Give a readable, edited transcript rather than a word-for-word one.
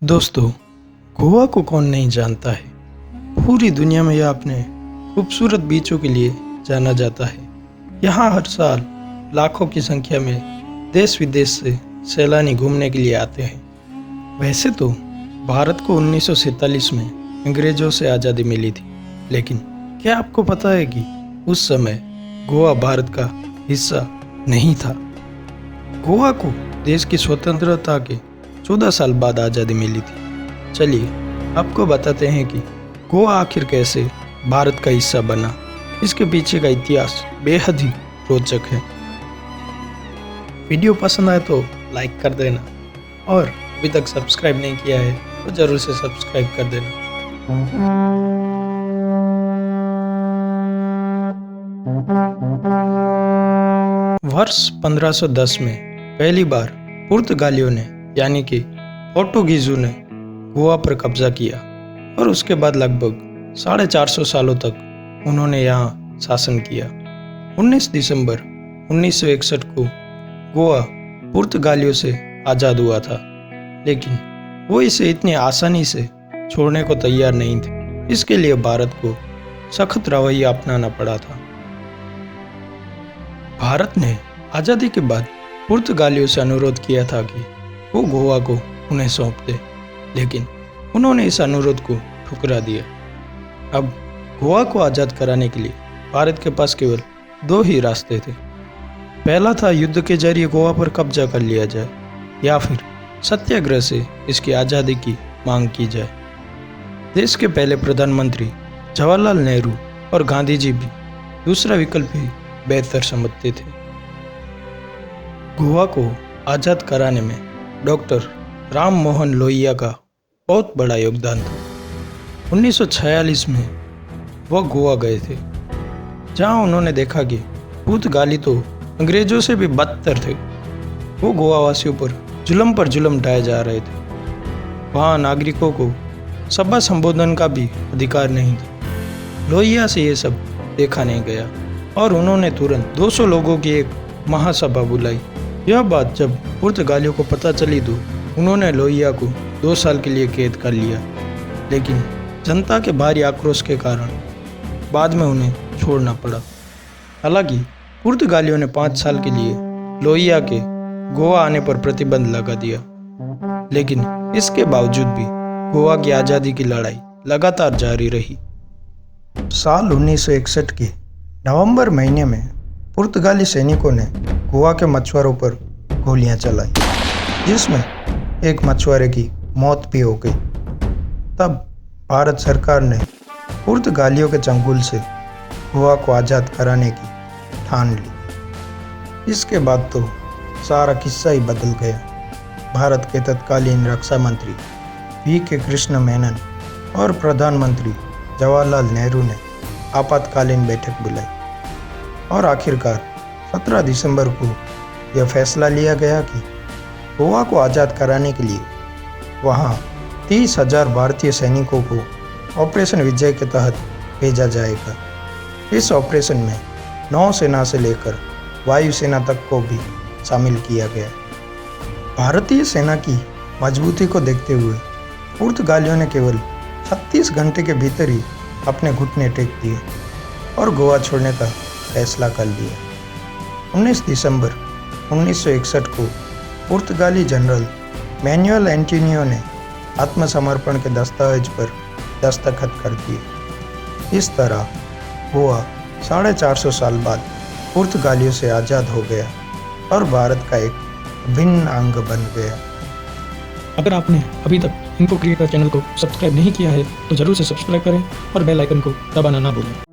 दोस्तों, गोवा को कौन नहीं जानता है। पूरी दुनिया में यह अपने खूबसूरत बीचों के लिए जाना जाता है। यहाँ हर साल लाखों की संख्या में देश विदेश से सैलानी घूमने के लिए आते हैं। वैसे तो भारत को 1947 में अंग्रेजों से आज़ादी मिली थी, लेकिन क्या आपको पता है कि उस समय गोवा भारत का हिस्सा नहीं था। गोवा को देश की स्वतंत्रता के 14 साल बाद आज़ादी मिली थी। चलिए आपको बताते हैं कि गोवा आखिर कैसे भारत का हिस्सा बना। इसके पीछे का इतिहास बेहद ही रोचक है। वीडियो पसंद आए तो लाइक कर देना, और अभी तक सब्सक्राइब नहीं किया है तो ज़रूर से सब्सक्राइब कर देना। वर्ष 1510 में पहली बार पुर्तगालियों ने यानी कि पोर्टुगीजों ने गोवा पर कब्जा किया, और उसके बाद लगभग 450 सालों तक उन्होंने यहाँ शासन किया। 19 दिसंबर 1961 को गोवा पुर्तगालियों से आज़ाद हुआ था, लेकिन वो इसे इतनी आसानी से छोड़ने को तैयार नहीं थे। इसके लिए भारत को सख्त रवैया अपनाना पड़ा था। भारत ने आज़ादी के बाद पुर्तगालियों से अनुरोध किया था कि वो गोवा को उन्हें सौंप दे, लेकिन उन्होंने इस अनुरोध को ठुकरा दिया। अब गोवा को आज़ाद कराने के लिए भारत के पास केवल 2 ही रास्ते थे। पहला था युद्ध के जरिए गोवा पर कब्जा कर लिया जाए, या फिर सत्याग्रह से इसकी आज़ादी की मांग की जाए। देश के पहले प्रधानमंत्री जवाहरलाल नेहरू और गांधी जी भी दूसरा विकल्प ही बेहतर समझते थे। गोवा को आज़ाद कराने में डॉक्टर राम मोहन लोहिया का बहुत बड़ा योगदान था। 1946 में वह गोवा गए थे, जहां उन्होंने देखा कि पुर्तगाली तो अंग्रेजों से भी बदतर थे। वो गोवा वासियों पर जुल्म ढाए जा रहे थे। वहाँ नागरिकों को सभा संबोधन का भी अधिकार नहीं था। लोहिया से ये सब देखा नहीं गया, और उन्होंने तुरंत 200 लोगों की एक महासभा बुलाई। यह बात जब पुर्तगालियों को पता चली तो उन्होंने लोहिया को 2 साल के लिए कैद कर लिया, लेकिन जनता के भारी आक्रोश के कारण बाद में उन्हें छोड़ना पड़ा। हालांकि पुर्तगालियों ने 5 साल के लिए लोहिया के गोवा आने पर प्रतिबंध लगा दिया, लेकिन इसके बावजूद भी गोवा की आज़ादी की लड़ाई लगातार जारी रही। साल 1961 के नवंबर महीने में पुर्तगाली सैनिकों ने गोवा के मछुआरों पर गोलियां चलाई, जिसमें एक मछुआरे की मौत भी हो गई। तब भारत सरकार ने पुर्तगालियों के चंगुल से गोवा को आज़ाद कराने की ठान ली। इसके बाद तो सारा किस्सा ही बदल गया। भारत के तत्कालीन रक्षा मंत्री V.K. कृष्ण मेनन और प्रधानमंत्री जवाहरलाल नेहरू ने आपातकालीन बैठक बुलाई, और आखिरकार 17 दिसंबर को यह फैसला लिया गया कि गोवा को आज़ाद कराने के लिए वहाँ 30,000 भारतीय सैनिकों को ऑपरेशन विजय के तहत भेजा जाएगा। इस ऑपरेशन में नौसेना से लेकर वायुसेना तक को भी शामिल किया गया। भारतीय सेना की मजबूती को देखते हुए पुर्तगालियों ने केवल 36 घंटे के भीतर ही अपने घुटने टेक दिए और गोवा छोड़ने का फैसला कर लिया। 19 दिसंबर 1961 को पुर्तगाली जनरल मैनुअल एंटोनियो ने आत्मसमर्पण के दस्तावेज पर दस्तखत कर दिए। इस तरह गोवा 450 साल बाद पुर्तगालियों से आज़ाद हो गया और भारत का एक भिन्न अंग बन गया। अगर आपने अभी तक इन्फो क्रिएटर चैनल को सब्सक्राइब नहीं किया है तो ज़रूर से सब्सक्राइब करें और बेल आइकन को दबाना ना भूलें।